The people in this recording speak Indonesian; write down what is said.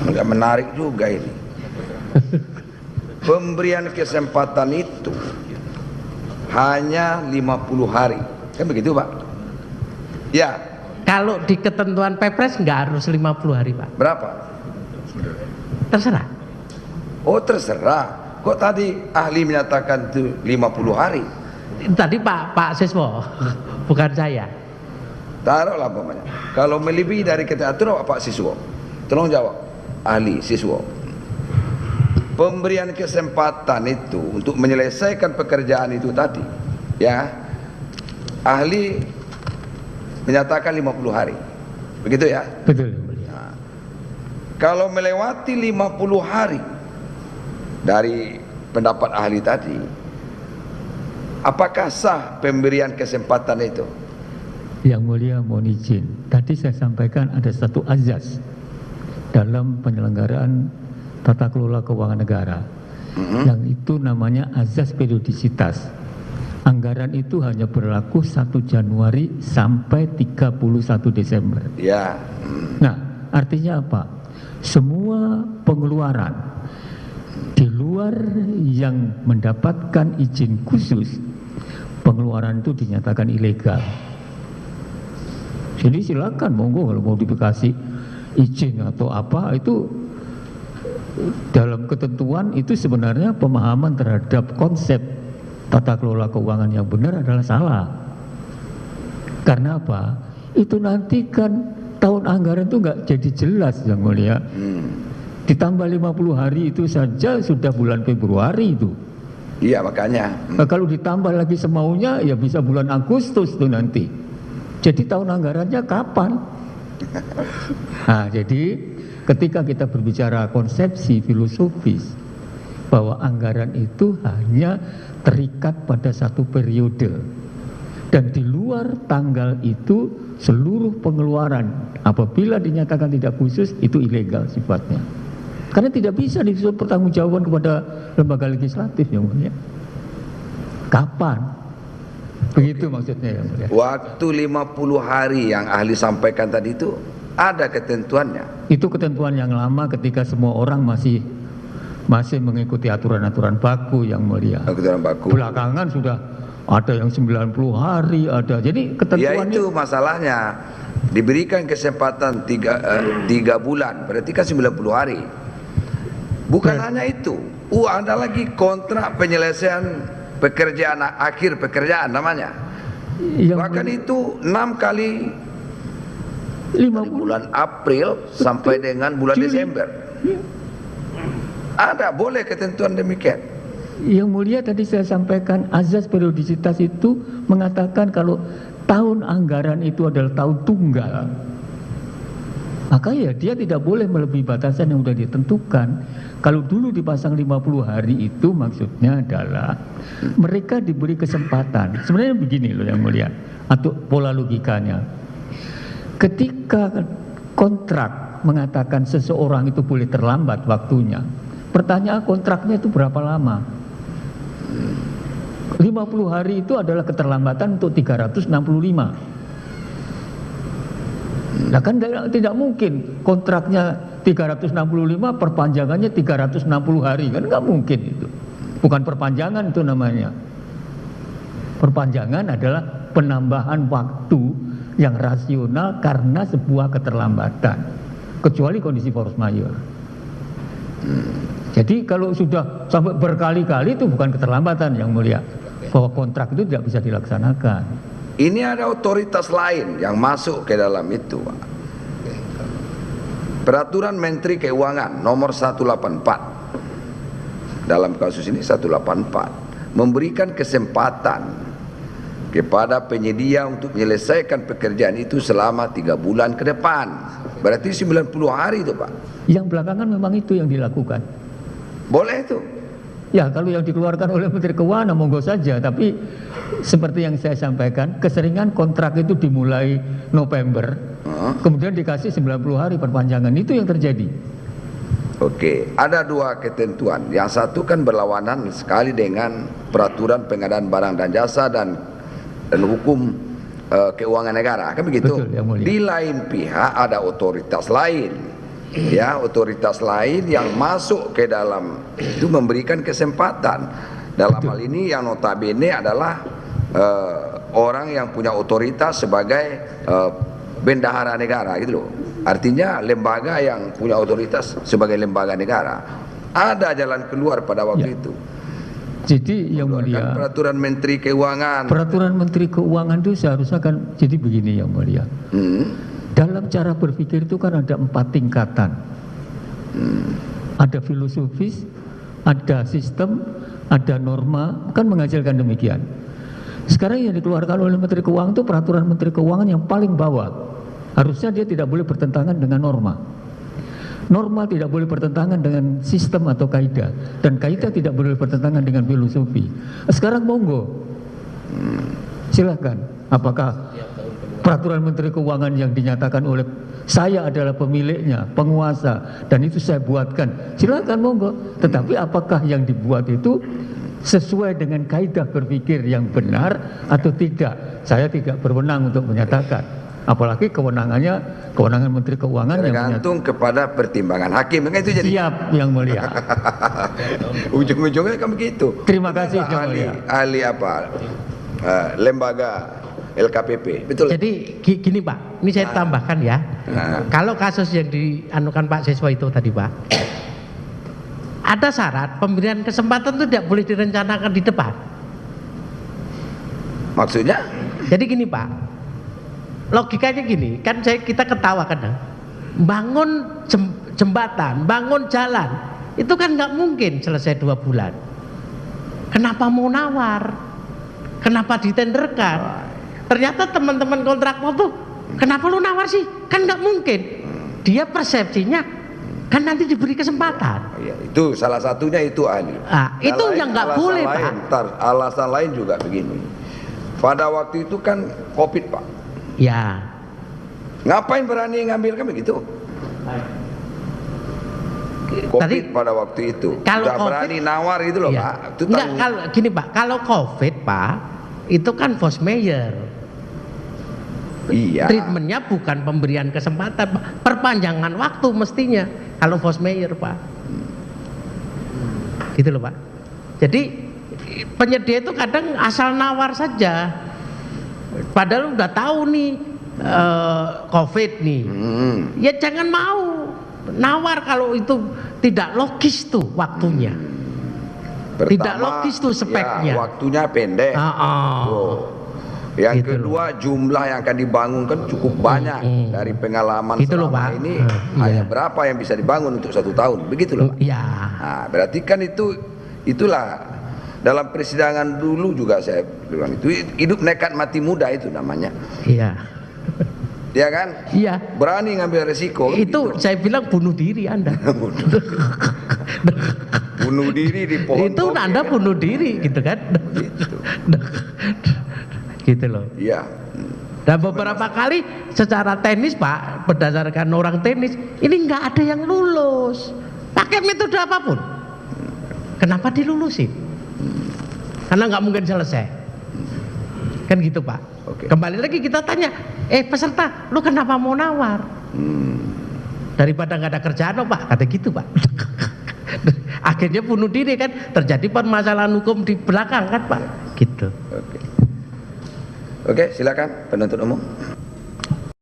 Enggak menarik juga ini. Pemberian kesempatan itu hanya 50 hari. Kan begitu, Pak? Ya. Kalau di ketentuan Perpres nggak harus 50 hari, Pak. Berapa? Terserah. Oh, terserah. Kok tadi ahli menyatakan itu 50 hari? Tadi Pak Siswo, bukan saya. Taruhlah umpamanya. Kalau melebihi dari ketentuan Pak Siswo, tolong jawab. Ahli Siswo. Pemberian kesempatan itu untuk menyelesaikan pekerjaan itu tadi, ya, ahli menyatakan 50 hari, begitu ya? Betul. Nah, kalau melewati 50 hari dari pendapat ahli tadi, apakah sah pemberian kesempatan itu? Yang mulia mohon izin, tadi saya sampaikan ada satu azas dalam penyelenggaraan tata kelola keuangan negara, yang itu namanya azas periodisitas. Anggaran itu hanya berlaku 1 Januari sampai 31 Desember. Ya. Nah, artinya apa? Semua pengeluaran di luar yang mendapatkan izin khusus, pengeluaran itu dinyatakan ilegal. Jadi silakan monggo kalau mau dikasih izin atau apa, itu dalam ketentuan itu sebenarnya pemahaman terhadap konsep tata kelola keuangan yang benar adalah salah. Karena apa? Itu nanti kan tahun anggaran itu nggak jadi jelas, Yang Mulia. Ditambah 50 hari itu saja sudah bulan Februari itu. Iya, makanya. Nah, kalau ditambah lagi semaunya ya bisa bulan Agustus tuh nanti. Jadi tahun anggarannya kapan? Nah, jadi ketika kita berbicara konsepsi filosofis bahwa anggaran itu hanya terikat pada satu periode, dan di luar tanggal itu seluruh pengeluaran apabila dinyatakan tidak khusus itu ilegal sifatnya, karena tidak bisa disuruh pertanggungjawaban kepada lembaga legislatif, Yang Mulia. Kapan? Begitu maksudnya, Yang Mulia. Waktu 50 hari yang ahli sampaikan tadi itu ada ketentuannya. Itu ketentuan yang lama ketika semua orang masih mengikuti aturan-aturan baku, Yang Mulia. Aturan baku. Belakangan sudah ada yang 90 hari ada. Jadi ketentuannya. Ya itu masalahnya. Diberikan kesempatan 3 bulan, berarti kan 90 hari. Bukan hanya itu. Ada lagi kontrak penyelesaian pekerjaan, akhir pekerjaan namanya. Bahkan itu 6 kali. 50 bulan April sampai dengan bulan Juli. Desember. Ada, boleh ketentuan demikian. Yang Mulia tadi saya sampaikan azas periodisitas itu mengatakan kalau tahun anggaran itu adalah tahun tunggal, maka ya dia tidak boleh melebihi batasan yang sudah ditentukan. Kalau dulu dipasang 50 hari itu maksudnya adalah mereka diberi kesempatan. Sebenarnya begini loh, Yang Mulia, atau pola logikanya. Ketika kontrak mengatakan seseorang itu boleh terlambat waktunya, pertanyaan kontraknya itu berapa lama? 50 hari itu adalah keterlambatan untuk 365. Nah kan tidak mungkin kontraknya 365 perpanjangannya 360 hari, kan nggak mungkin itu. Bukan perpanjangan itu namanya. Perpanjangan adalah penambahan waktu yang rasional karena sebuah keterlambatan, kecuali kondisi force majeure. Jadi kalau sudah sampai berkali-kali itu bukan keterlambatan, Yang Mulia, bahwa kontrak itu tidak bisa dilaksanakan. Ini ada otoritas lain yang masuk ke dalam itu, Pak. Peraturan Menteri Keuangan nomor 184. Dalam kasus ini 184 memberikan kesempatan kepada penyedia untuk menyelesaikan pekerjaan itu selama 3 bulan ke depan. Berarti 90 hari itu, Pak. Yang belakangan memang itu yang dilakukan. Boleh itu. Ya kalau yang dikeluarkan oleh Menteri Keuangan monggo saja, tapi seperti yang saya sampaikan, keseringan kontrak itu dimulai November, kemudian dikasih 90 hari perpanjangan, itu yang terjadi. Oke, ada 2 ketentuan. Yang satu kan berlawanan sekali dengan peraturan pengadaan barang dan jasa dan hukum keuangan negara, kan begitu. Betul, Yang Mulia. Di lain pihak ada otoritas lain, ya, otoritas lain yang masuk ke dalam itu memberikan kesempatan. Dalam hal ini yang notabene adalah orang yang punya otoritas sebagai bendahara negara, gitu loh. Artinya lembaga yang punya otoritas sebagai lembaga negara. Ada jalan keluar pada waktu itu. Jadi Yang Mulia, Keluarkan peraturan Menteri Keuangan. peraturan Menteri Keuangan itu seharusnya kan jadi begini Yang Mulia. Dalam cara berpikir itu kan ada 4 tingkatan. Ada filosofis, ada sistem, ada norma, kan mengajarkan demikian. Sekarang yang dikeluarkan oleh Menteri Keuangan itu peraturan Menteri Keuangan yang paling bawah. Harusnya dia tidak boleh bertentangan dengan norma. Norma tidak boleh bertentangan dengan sistem atau kaidah, dan kaidah tidak boleh bertentangan dengan filosofi. Sekarang monggo, silakan. Apakah peraturan Menteri Keuangan yang dinyatakan oleh saya adalah pemiliknya, penguasa, dan itu saya buatkan, silakan monggo. Tetapi apakah yang dibuat itu sesuai dengan kaidah berpikir yang benar atau tidak? Saya tidak berwenang untuk menyatakan. Apalagi kewenangan Menteri Keuangan yang tergantung kepada pertimbangan hakim, kan itu jadi. Siap Yang Mulia. Ujung-ujungnya kan begitu. Terima kasih Yang Mulia. Ahli apa? Lembaga LKPP, betul. Jadi gini Pak, ini saya tambahkan ya. Kalau kasus yang dianukan Pak Siswa itu tadi Pak, ada syarat pemberian kesempatan itu tidak boleh direncanakan di depan. Maksudnya? Jadi gini Pak, logikanya gini, kan kita ketawa kadang, bangun jembatan, bangun jalan, itu kan nggak mungkin selesai 2 bulan. Kenapa mau nawar? Kenapa ditenderkan? Ternyata teman-teman kontraktor tuh, kenapa lu nawar sih? Kan nggak mungkin. Dia persepsinya kan nanti diberi kesempatan. Ya, itu salah satunya itu ahli. Itu yang nggak boleh Pak. Alasan lain juga begini. Pada waktu itu kan COVID Pak. Ya. Ngapain berani ngambil kan begitu? COVID Tadi, pada waktu itu. Kalau Udah COVID, berani nawar itu loh iya. Pak. Itu Enggak, kalau gini Pak, kalau COVID Pak, itu kan force majeure. Iya. Treatmentnya bukan pemberian kesempatan, Pak. Perpanjangan waktu mestinya kalau force majeure Pak. Gitu loh Pak. Jadi penyedia itu kadang asal nawar saja. Padahal udah tahu nih COVID nih. Ya jangan mau nawar kalau itu tidak logis tuh waktunya. Pertama, tidak logis tuh speknya. Ya, waktunya pendek. Yang gitu kedua, jumlah yang akan dibangun kan cukup banyak. Dari pengalaman gitu selama loh, Pak. ini hanya berapa yang bisa dibangun untuk 1 tahun, begitu loh Pak. Iya. Nah, berarti kan itulah dalam persidangan dulu juga saya bilang itu hidup nekat mati muda itu namanya. Iya. Ya kan? Iya. Berani ngambil resiko. Itu gitu. saya bilang bunuh diri Anda. Bunuh diri di pohon. Itu Anda bunuh diri gitu kan? Gitu. Gitu loh. Iya. Dan beberapa kali secara teknis Pak, berdasarkan orang teknis, ini nggak ada yang lulus. Pakai metode apapun. Kenapa dilulusin? Karena nggak mungkin selesai. Kan gitu Pak. Oke. Kembali lagi kita tanya, peserta, lu kenapa mau nawar? Daripada nggak ada kerjaan Pak, kata gitu Pak. Akhirnya bunuh diri kan, terjadi permasalahan hukum di belakang kan Pak. Gitu. Oke, silakan penuntut umum.